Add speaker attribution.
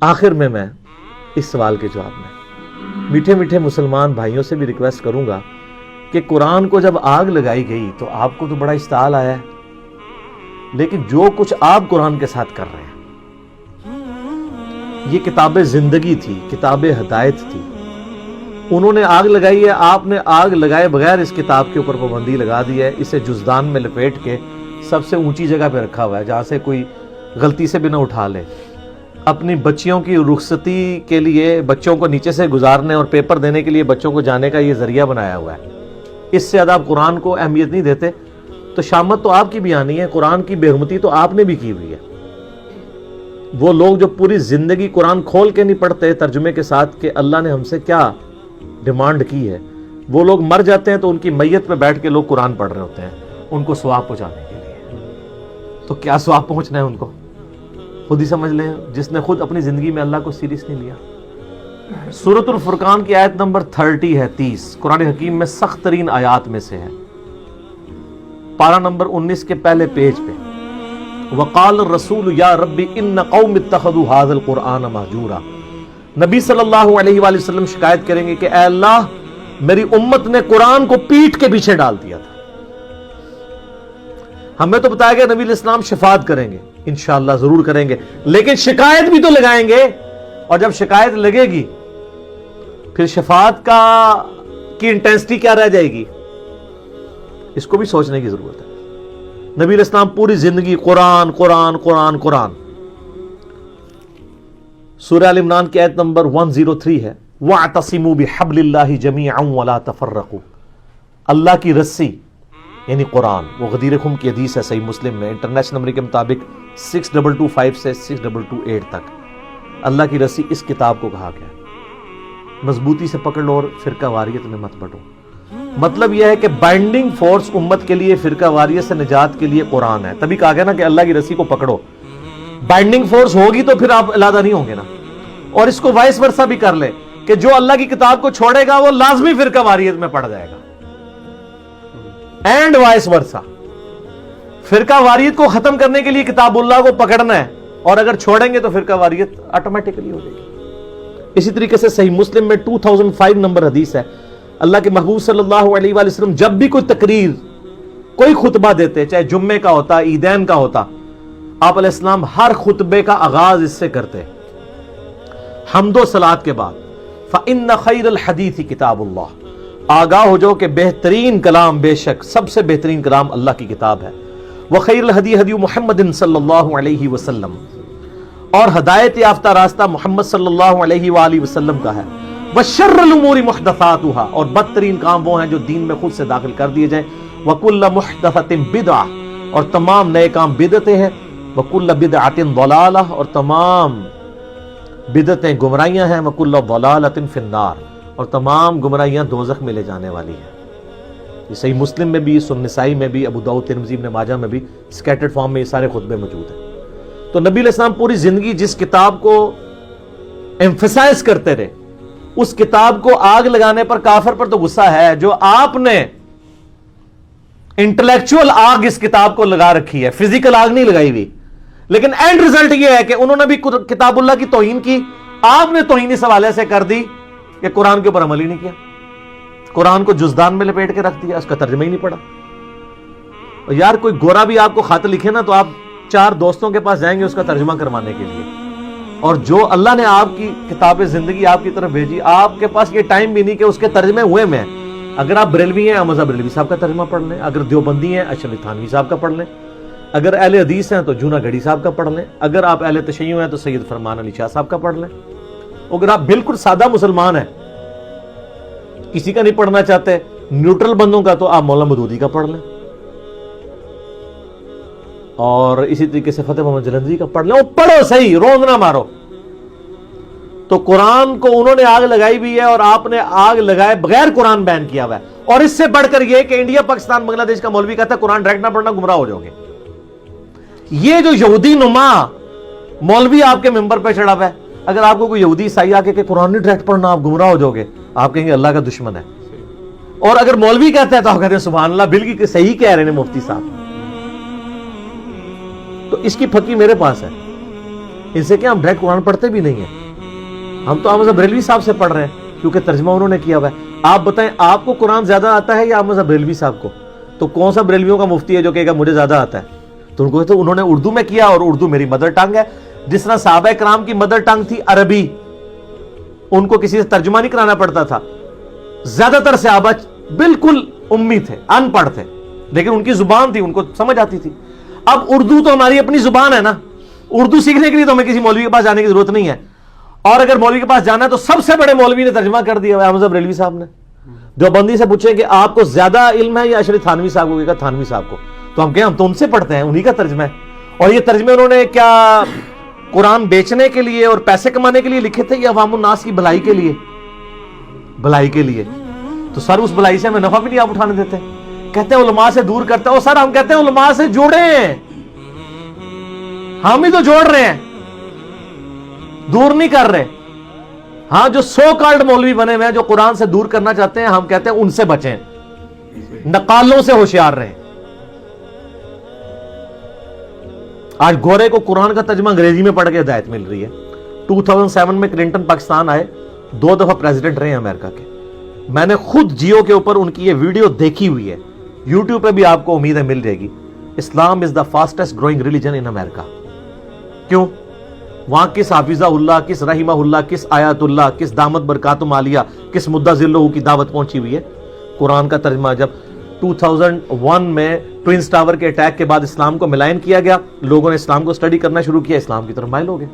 Speaker 1: آخر میں اس سوال کے جواب میں میٹھے میٹھے مسلمان بھائیوں سے بھی ریکویسٹ کروں گا کہ قرآن کو جب آگ لگائی گئی تو آپ کو تو بڑا اشتعال آیا ہے، لیکن جو کچھ آپ قرآن کے ساتھ کر رہے ہیں، یہ کتاب زندگی تھی، کتاب ہدایت تھی، انہوں نے آگ لگائی ہے، آپ نے آگ لگائے بغیر اس کتاب کے اوپر پابندی لگا دی ہے، اسے جزدان میں لپیٹ کے سب سے اونچی جگہ پہ رکھا ہوا ہے جہاں سے کوئی غلطی سے بھی نہ اٹھا لے، اپنی بچیوں کی رخصتی کے لیے بچوں کو نیچے سے گزارنے اور پیپر دینے کے لیے بچوں کو جانے کا یہ ذریعہ بنایا ہوا ہے، اس سے زیادہ آپ قرآن کو اہمیت نہیں دیتے، تو شامت تو آپ کی بھی آنی ہے، قرآن کی بے حرمتی تو آپ نے بھی کی ہوئی ہے۔ وہ لوگ جو پوری زندگی قرآن کھول کے نہیں پڑھتے ترجمے کے ساتھ کہ اللہ نے ہم سے کیا ڈیمانڈ کی ہے، وہ لوگ مر جاتے ہیں تو ان کی میت پہ بیٹھ کے لوگ قرآن پڑھ رہے ہوتے ہیں ان کو ثواب پہنچانے کے لیے، تو کیا ثواب پہنچنا ہے ان کو خود ہی سمجھ لیں، جس نے خود اپنی زندگی میں اللہ کو سیریس نہیں لیا۔ سورۃ الفرقان کی آیت نمبر 30 ہے، 30 قرآن حکیم میں سخت ترین آیات میں سے ہے، پارہ نمبر 19 کے پہلے پیج پہ، وقال الرسول یا ربی ان قوم اتخذوا هذا القرآن مہجورا۔ نبی صلی اللہ علیہ وآلہ وسلم شکایت کریں گے کہ اے اللہ میری امت نے قرآن کو پیٹھ کے پیچھے ڈال دیا تھا۔ ہمیں تو بتایا گیا نبی علیہ السلام شفاعت کریں گے، انشاءاللہ ضرور کریں گے، لیکن شکایت بھی تو لگائیں گے، اور جب شکایت لگے گی پھر شفاعت کی انٹینسٹی کیا رہ جائے گی، اس کو بھی سوچنے کی ضرورت ہے۔ نبی علیہ السلام پوری زندگی قرآن قرآن قرآن قرآن۔ سورہ ال عمران کی آیت نمبر 103 ہے، وَاعْتَصِمُوا بِحَبْلِ اللَّهِ جَمِيعًا وَلَا تَفَرَّقُوا۔ اللہ کی رسی یعنی قرآن، وہ غدیر خم کی حدیث ہے صحیح مسلم میں، انٹرنیشنل نمبر کے مطابق 6225 سے 6228 تک، اللہ کی رسی اس کتاب کو کہا گیا، مضبوطی سے پکڑ لو اور فرقہ واریت میں مت بٹو۔ مطلب یہ ہے کہ بائنڈنگ فورس امت کے لیے، فرقہ واریت سے نجات کے لیے قرآن ہے، تبھی کہا گیا نا کہ اللہ کی رسی کو پکڑو، بائنڈنگ فورس ہوگی تو پھر آپ علیحدہ نہیں ہوں گے نا۔ اور اس کو وائس ورثہ بھی کر لے کہ جو اللہ کی کتاب کو چھوڑے گا وہ لازمی فرقہ واریت میں پڑ جائے گا، اینڈ وائس ورثہ۔ فرقہ واریت کو ختم کرنے کے لیے کتاب اللہ کو پکڑنا ہے، اور اگر چھوڑیں گے تو فرقہ واریت آٹومیٹکلی ہو جائے گی۔ اسی طریقے سے صحیح مسلم میں 2005 نمبر حدیث ہے، اللہ کے محبوب صلی اللہ علیہ وآلہ وسلم جب بھی کوئی تقریر، کوئی خطبہ دیتے، چاہے جمعے کا ہوتا، عیدین کا ہوتا، آپ علیہ السلام ہر خطبے کا آغاز اس سے کرتے، حمد و صلات کے بعد، فَإِنَّ خَيْرَ الْحَدِيثِ كِتَابُ اللَّهِ، آگاہ ہو جاؤ کہ بہترین کلام، بے شک سب سے بہترین کلام اللہ کی کتاب ہے، وَخَيْرُ الْهَدِي هَدِيُّ مُحَمَّدٍ صلی اللہ علیہ وسلم، اور ہدایت یافتہ راستہ محمد صلی اللہ علیہ وآلہ وسلم کا ہے، وَشَرُّ الْأُمُورِ مُحْدَثَاتُهَا، اور بدترین کام وہ ہیں جو دین میں خود سے داخل کر دیے جائیں، وَكُلَّ مُحْدَثَةٍ بِدْعَةٍ، اور تمام نئے کام بدعتیں ہیں، وَكُلَّ بِدْعَةٍ ضَلَالَةٍ، اور تمام بدعتیں گمراہیاں ہیں، وَكُلَّ ضَلَالَةٍ فِي النَّارِ، اور تمام گمراہیاں دوزخ میں لے جانے والی ہیں۔ یہ صحیح مسلم میں بھی، سنن نسائی میں بھی، ابو داؤد، ترمذی، ابن ماجہ میں بھی سکیٹرڈ فارم میں یہ سارے خطبے موجود ہیں۔ تو نبی علیہ السلام پوری زندگی جس کتاب کو ایمفسائز کرتے رہے، اس کتاب کو آگ لگانے پر کافر پر تو غصہ ہے، جو آپ نے انٹلیکچوئل آگ اس کتاب کو لگا رکھی ہے، فزیکل آگ نہیں لگائی ہوئی، لیکن اینڈ ریزلٹ یہ ہے کہ انہوں نے بھی کتاب اللہ کی توہین کی، آپ نے توہین اس حوالے سے کر دی کہ قرآن کے اوپر عمل ہی نہیں کیا، قرآن کو جزدان میں لپیٹ کے رکھ دیا، اس کا ترجمہ ہی نہیں پڑھا۔ اور یار کوئی گورا بھی آپ کو خط لکھے نا تو آپ 4 دوستوں کے پاس جائیں گے اس کا ترجمہ کروانے کے لیے، اور جو اللہ نے آپ کی کتاب زندگی آپ کی طرف بھیجی، آپ کے پاس یہ ٹائم بھی نہیں کہ اس کے ترجمے ہوئے میں، اگر آپ بریلوی ہیں امزہ بریلوی صاحب کا ترجمہ پڑھ لیں، اگر دیوبندی ہیں اشرف تھانوی صاحب کا پڑھ لیں، اگر اہل حدیث ہیں تو جونا گڑھی صاحب کا پڑھ لیں، اگر آپ اہل تشیع ہیں تو سید فرمان علی شاہ صاحب کا پڑھ لیں، اگر آپ بالکل سادہ مسلمان ہیں، کسی کا نہیں پڑھنا چاہتے، نیوٹرل بندوں کا، تو آپ مولانا مودودی کا پڑھ لیں، اور اسی طریقے سے فتح محمد جلندری کا پڑھ لیں، وہ پڑھو صحیح، روز نہ مارو۔ تو قرآن کو انہوں نے آگ لگائی بھی ہے، اور آپ نے آگ لگائے بغیر قرآن بین کیا ہوا ہے، اور اس سے بڑھ کر یہ کہ انڈیا، پاکستان، بنگلہ دیش کا مولوی کہتا ہے قرآن ڈائریکٹ نہ پڑھنا گمراہ ہو جاؤ گے۔ یہ جو یہودی نما مولوی آپ کے ممبر پہ چڑھا ہوا ہے، اگر آپ کو کوئی یہودی عیسائی آ کے قرآن نہیں ڈائریکٹ پڑھنا آپ گمراہ ہو جاؤ گے، آپ کہیں گے اللہ کا دشمن ہے، اور اگر مولوی کہتا ہے تو آپ کہتے ہیں سبحان اللہ، بالکل صحیح کہہ رہے ہیں مفتی صاحب۔ تو اس کی پھکی میرے پاس ہے، ان سے کیا ہم ڈائریکٹ قرآن پڑھتے بھی نہیں ہیں, ہم تو احمد بریلوی صاحب سے پڑھ رہے ہیں کیونکہ ترجمہ انہوں نے کیا ہوا ہے. آپ بتائیں آپ کو قرآن زیادہ آتا ہے یا احمد بریلوی صاحب کو؟ تو کون سا بریلویوں کا مفتی ہے جو کہے گا مجھے زیادہ آتا ہے؟ تو ان کو تو انہوں نے اردو میں کیا, اور اردو میری مدر ٹنگ ہے. جس طرح صحابہ کرام کی مدر ٹنگ تھی عربی, ان کو کسی سے ترجمہ نہیں کرانا پڑتا تھا. زیادہ تر صحابہ بالکل امی تھے, ان پڑھ تھے, لیکن ان کی زبان تھی, ان کو سمجھ آتی تھی. اب اردو تو ہماری اپنی زبان ہے نا, اردو سیکھنے کے لیے تو ہمیں کسی مولوی کے پاس جانے کی ضرورت نہیں ہے. اور اگر مولوی کے پاس جانا ہے تو سب سے بڑے مولوی نے ترجمہ کر دیا احمد بریلوی صاحب نے. جو بندی سے پوچھیں کہ آپ کو زیادہ علم ہے یا اشرف تھانوی صاحب کو, کہا تھانوی صاحب کو. تو ہم کہیں ہم تو ان سے پڑھتے ہیں, انہی کا ترجمہ ہے. اور یہ ترجمے انہوں نے کیا قرآن بیچنے کے لیے اور پیسے کمانے کے لیے لکھے تھے یا عوام الناس کی بھلائی کے لیے؟ بھلائی کے لیے. تو سر اس بھلائی سے ہمیں نفع بھی نہیں آپ اٹھانے دیتے. کہتے ہیں علماء سے دور کرتے ہیں. اور سر ہم کہتے ہیں علماء سے جوڑے ہیں, ہم ہی تو جوڑ رہے ہیں, دور نہیں کر رہے. ہاں جو سو کالڈ مولوی بنے ہوئے ہیں جو قرآن سے دور کرنا چاہتے ہیں, ہم کہتے ہیں ان سے بچیں, نقالوں سے ہوشیار رہیں. آج گورے کو قرآن کا ترجمہ انگریزی میں پڑھ کے ہدایت مل رہی ہے. 2007 میں کلنٹن پاکستان آئے, 2 دفعہ پریزیڈنٹ رہے ہیں امریکہ کے. میں نے خود جیو کے اوپر ان کی یہ ویڈیو دیکھی ہوئی ہے, یوٹیوب پہ بھی آپ کو امید ہے مل جائے گی. اسلام از دا فاسٹسٹ گروئنگ ریلیجن ان امریکہ. کیوں؟ وہاں کس حافظہ اللہ, کس رحمہ اللہ, کس آیات اللہ, کس دامت برکاتم عالیہ, کس مدہ ذلہ کی دعوت پہنچی ہوئی ہے. قرآن کا ترجمہ جب 2001 میں ٹوئنز ٹاور کے اٹیک کے بعد اسلام کو ملائن کیا گیا, لوگوں نے اسلام کو اسٹڈی کرنا شروع کیا, اسلام کی طرف مائل ہو گئے.